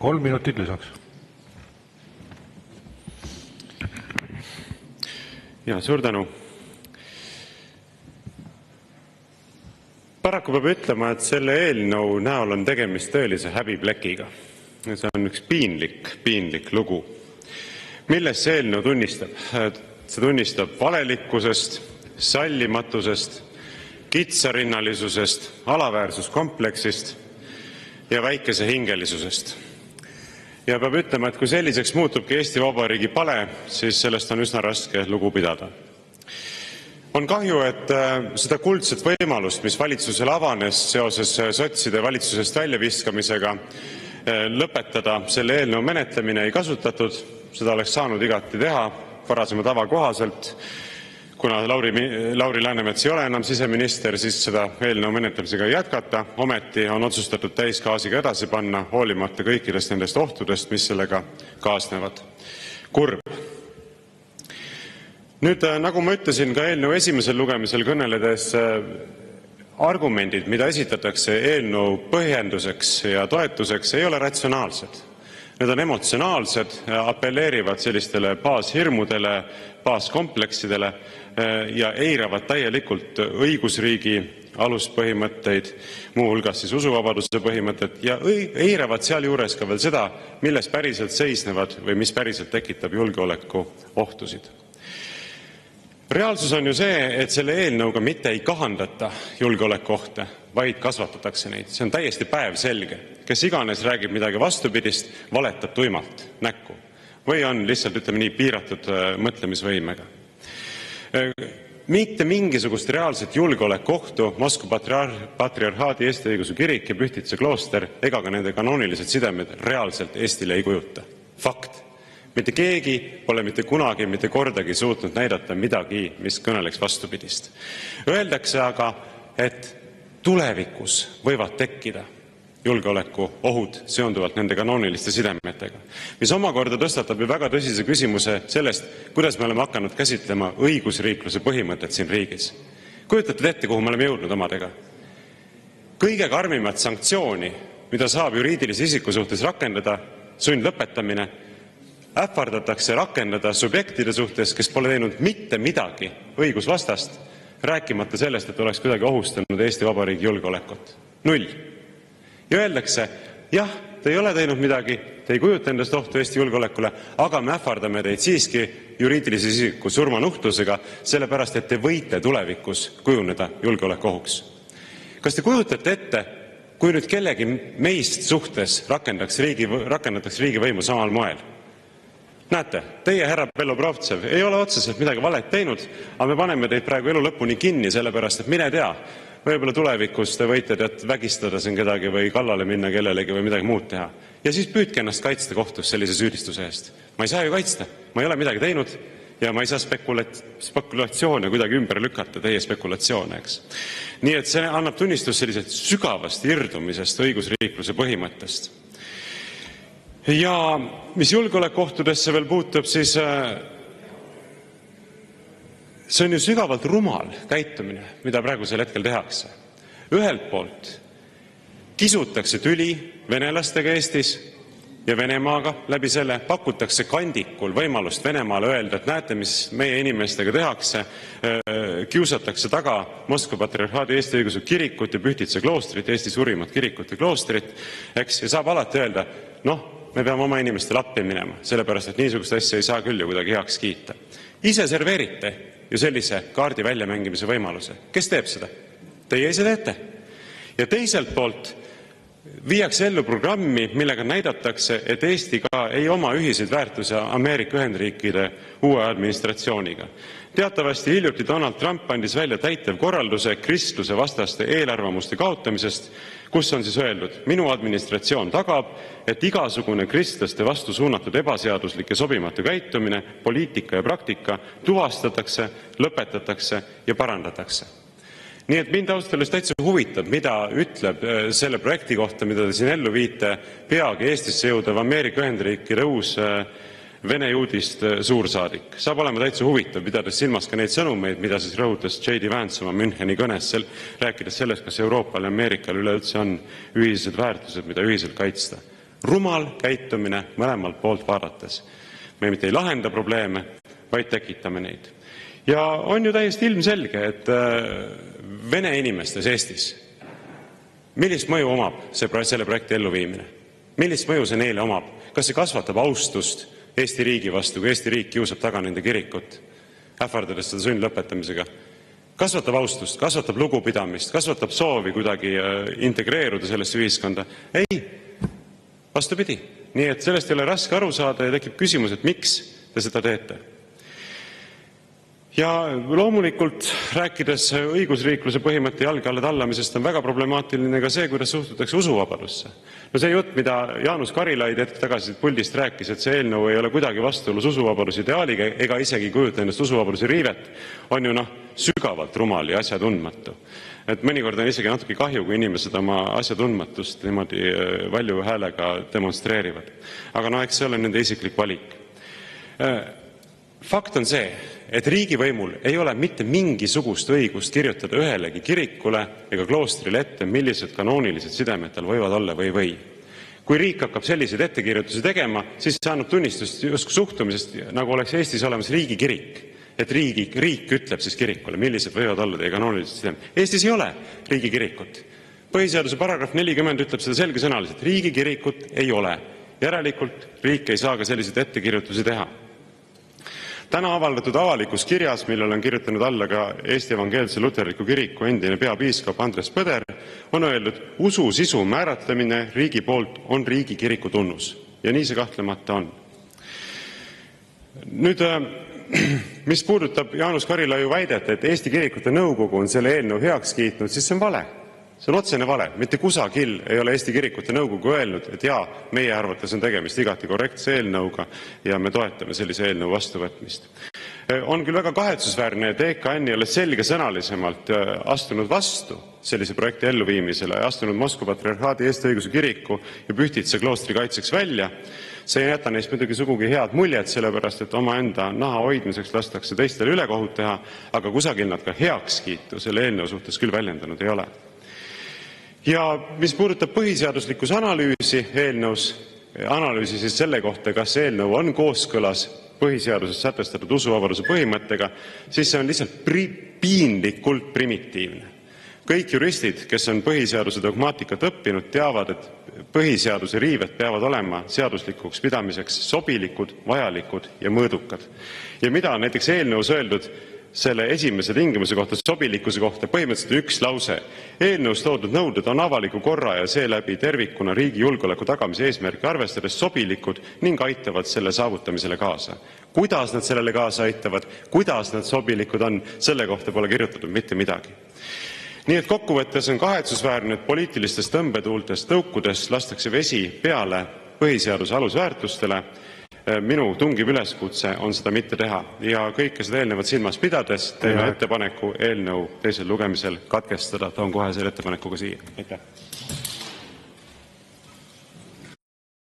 3 minutit lisaks. Ja suur tänu. Paraku peab ütlema, et selle eelnõu näol on tegemist tõelise häbiplekiga. See on üks piinlik lugu. Milles see eelnõu tunnistab? See tunnistab valelikkusest, sallimatusest, kitsarinnalisusest, alaväärsuskompleksist ja väikese hingelisusest. Ja peab ütlema, et kui selliseks muutubki Eesti Vabariigi pale, siis sellest on üsna raske lugu pidada. On kahju, et seda kuldset võimalust, mis valitsusel avanes seoses sotside valitsusest väljaviskamisega, lõpetada selle eelnõu menetlemine ei kasutatud. Seda oleks saanud igati teha varasema tava kohaselt. Kuna Lauri Läänemets ei ole enam siseminister, siis seda eelnõu menetlemisega jätkata. Ometi on otsustatud täisgaasiga edasi panna, hoolimata kõikidest nendest ohtudest, mis sellega kaasnevad. Kurb. Nüüd, nagu ma ütlesin ka eelnõu esimesel lugemisel kõneledes, argumendid, mida esitatakse eelnõu põhjenduseks ja toetuseks, ei ole ratsionaalsed. Need on emotsionaalsed, apelleerivad sellistele baashirmudele, baaskompleksidele ja eiravad täielikult õigusriigi aluspõhimõtteid, muuhulgas siis usuvabaduse põhimõtted, ja eiravad sealjuures ka veel seda, milles päriselt seisnevad või mis päriselt tekitab julgeoleku ohtusid. Reaalsus on ju see, et selle eelnõuga mitte ei kahandata julgeolekuohte, vaid kasvatatakse neid. See on täiesti päevselge. Kes iganes räägib midagi vastupidist, valetab tuimalt näkku või on lihtsalt, ütleme nii, piiratud mõtlemisvõimega. Mitte mingisugust reaalset julgeolekuohtu Moskva patriarhaadi Eesti Õigeusu Kirik ja Pühtitsa klooster ega ka nende kanoonilised sidemed reaalselt Eestile ei kujuta. Fakt. Mitte keegi pole mitte kunagi, mitte kordagi suutnud näidata midagi, mis kõneleks vastupidist. Öeldakse aga, et tulevikus võivad tekkida julgeolekuohud seonduvalt nende kanooniliste sidemetega, mis omakorda tõstatab ju väga tõsise küsimuse sellest, kuidas me oleme hakanud käsitlema õigusriikluse põhimõtet siin riigis. Kujutate ette, kuhu me oleme jõudnud omadega? Kõige karmimat sanktsiooni, mida saab juriidilise isiku suhtes rakendada, sundlõpetamine, ähvardatakse rakendada subjektide suhtes, kes pole teinud mitte midagi õigusvastast, rääkimata sellest, et oleks kuidagi ohustanud Eesti Vabariigi julgeolekut. 0. Ja öeldakse, jah, te ei ole teinud midagi, te ei kujuta endast ohtu Eesti julgeolekule, aga me ähvardame teid siiski juriidilise isiku surmanuhtlusega, sellepärast, et te võite tulevikus kujuneda julgeolekuohuks. Kas te kujutate ette, kui nüüd kellegi meist suhtes rakendatakse riigivõimu samal moel? Näete, teie, härra Belobrovtsev, ei ole otseselt midagi valet teinud, aga me paneme teid praegu elu lõpuni kinni, sellepärast, et mine tea, võib-olla tulevikus te võite vägistada siin kedagi või kallale minna kellelegi või midagi muud teha. Ja siis püüdke ennast kaitsta kohtus sellise süüdistuse eest. Ma ei saa ju kaitsta, ma ei ole midagi teinud ja ma ei saa spekulatsioone kuidagi ümber lükata, teie spekulatsioone, eks. Nii et see annab tunnistus sellisest sügavast irdumisest õigusriikluse põhimõttest. Ja mis julgeolekuohtudesse veel puutub, siis see on ju sügavalt rumal käitumine, mida praegusel hetkel tehakse. Ühelt poolt kisutakse tüli venelastega Eestis ja Venemaaga, läbi selle pakutakse kandikul võimalust Venemaale öelda, et näete, mis meie inimestega tehakse, kiusatakse taga Moskva patriarhaadi Eesti Õigeusu Kirikut ja Pühtitsa kloostrit, Eesti surimat kirikut ja kloostrit, eks, ja saab alati öelda, me peame oma inimestele appi minema, sellepärast, et niisugust asja ei saa küll ju kuidagi heaks kiita. Ise serveerite ju sellise kaardi väljamängimise võimaluse. Kes teeb seda? Teie ise teete. Ja teiselt poolt viiakse ellu programmi, millega näidatakse, et Eesti ka ei oma ühiseid väärtusi Ameerika Ühendriikide uue administratsiooniga. Teatavasti hiljuti Donald Trump andis välja täitev korralduse kristluse vastaste eelarvamuste kaotamisest, kus on siis öeldud, minu administratsioon tagab, et igasugune kristlaste vastu suunatud ebaseaduslik ja sobimatu käitumine, poliitika ja praktika tuvastatakse, lõpetatakse ja parandatakse. Nii et mind ausalt öeldes täitsa huvitab, mida ütleb selle projekti kohta, mida te siin ellu viite, peagi Eestisse jõudev Ameerika Ühendriikide uus Vene juudist suursaadik. Saab olema täitsa huvitav, pidades silmas ka neid sõnumeid, mida siis rõhutas J.D. Vance oma Müncheni kõnes, rääkides sellest, kas Euroopal ja Ameerikal üleüldse on ühised väärtused, mida ühiselt kaitsta. Rumal käitumine mõlemalt poolt vaadates. Me mitte ei lahenda probleeme, vaid tekitame neid. Ja on ju täiesti ilmselge, et vene inimestes Eestis, millist mõju omab selle projekti elluviimine? Millist mõju see neile omab? Kas see kasvatab austust Eesti riigi vastu, kui Eesti riik kiusab taga nende kirikut, ähvardades seda sundlõpetamisega? Kasvatab austust, kasvatab lugupidamist, kasvatab soovi kuidagi integreeruda sellesse ühiskonda? Ei, vastupidi. Nii et sellest ei ole raske aru saada ja tekib küsimus, et miks te seda teete. Ja loomulikult rääkides õigusriikluse põhimõtte jalge alla tallamisest on väga problemaatiline ka see, kuidas suhtutakse usuvabadusse. No see jutt, mida Jaanus Karilaid hetk tagasi puldist rääkis, et see eelnõu ei ole kuidagi vastuolus usuvabaduse ideaaliga ega isegi kujuta endast usuvabaduse riivet, on ju sügavalt rumal ja asjatundmatu. Et mõnikord on isegi natuke kahju, kui inimesed oma asjatundmatust niimoodi valju häälega demonstreerivad. Aga eks see ole nende isiklik valik. Fakt on see, et riigivõimul ei ole mitte mingisugust õigust kirjutada ühelegi kirikule ega kloostrile ette, millised kanoonilised sidemed tal võivad olla või. Kui riik hakkab selliseid ettekirjutusi tegema, siis see annab tunnistust justkui suhtumisest, nagu oleks Eestis olemas riigikirik. Et riik ütleb siis kirikule, millised võivad olla teie kanoonilised sidemed. Eestis ei ole riigikirikut. Põhiseaduse paragrahv 40 ütleb seda selgesõnaliselt. Riigikirikut ei ole. Järelikult riik ei saa ka selliseid ettekirjutusi teha. Täna avaldatud avalikus kirjas, millele on kirjutanud alla ka Eesti Evangeelse Luterliku Kiriku endine peapiiskop Andres Põder, on öeldud, usu sisu määratlemine riigi poolt on riigikiriku tunnus. Ja nii see kahtlemata on. Nüüd, mis puudutab Jaanus Karilaiu väidet, et Eesti Kirikute Nõukogu on selle eelnõu heaks kiitnud, siis see on vale. See on otsene vale. Mitte kusagil ei ole Eesti Kirikute Nõukogu öelnud, et meie arvates on tegemist igati korrektse eelnõuga ja me toetame sellise eelnõu vastuvõtmist. On küll väga kahetsusväärne, et EKN ei ole selgesõnalisemalt astunud vastu sellise projekti elluviimisele ja astunud Moskva Patriarhaadi Eesti Õigeusu Kiriku ja Pühtitsa kloostri kaitseks välja. See ei jäta neist muidugi sugugi head muljet, sellepärast et omaenda naha hoidmiseks lastakse teistele ülekohut teha, aga kusagil nad ka heakskiitu selle eelnõu suhtes küll väljendanud ei ole. Ja mis puudutab põhiseaduslikkuse analüüsi eelnõus, analüüsi siis selle kohta, kas eelnõu on kooskõlas põhiseaduses sätestatud usuvabaduse põhimõttega, siis see on lihtsalt piinlikult primitiivne. Kõik juristid, kes on põhiseaduse dogmaatikat õppinud, teavad, et põhiseaduse riived peavad olema seaduslikuks pidamiseks sobilikud, vajalikud ja mõõdukad. Ja mida on näiteks eelnõus öeldud selle esimese tingimuse kohta, sobilikkuse kohta, põhimõtteliselt üks lause. Eelnõus toodud nõuded on avaliku korra ja seeläbi tervikuna riigi julgeoleku tagamise eesmärki arvestades sobilikud ning aitavad selle saavutamisele kaasa. Kuidas nad sellele kaasa aitavad, kuidas nad sobilikud on, selle kohta pole kirjutatud mitte midagi. Nii et kokkuvõttes on kahetsusväärne, et poliitilistest tõmbetuultest tõukudes lastakse vesi peale põhiseaduse alusväärtustele. Minu tungiv üleskutse on seda mitte teha ja kõike seda eelnevat silmas pidades teeme ettepaneku eelnõu teisel lugemisel katkestada. Toon kohe selle ettepanekuga siia. Aitäh!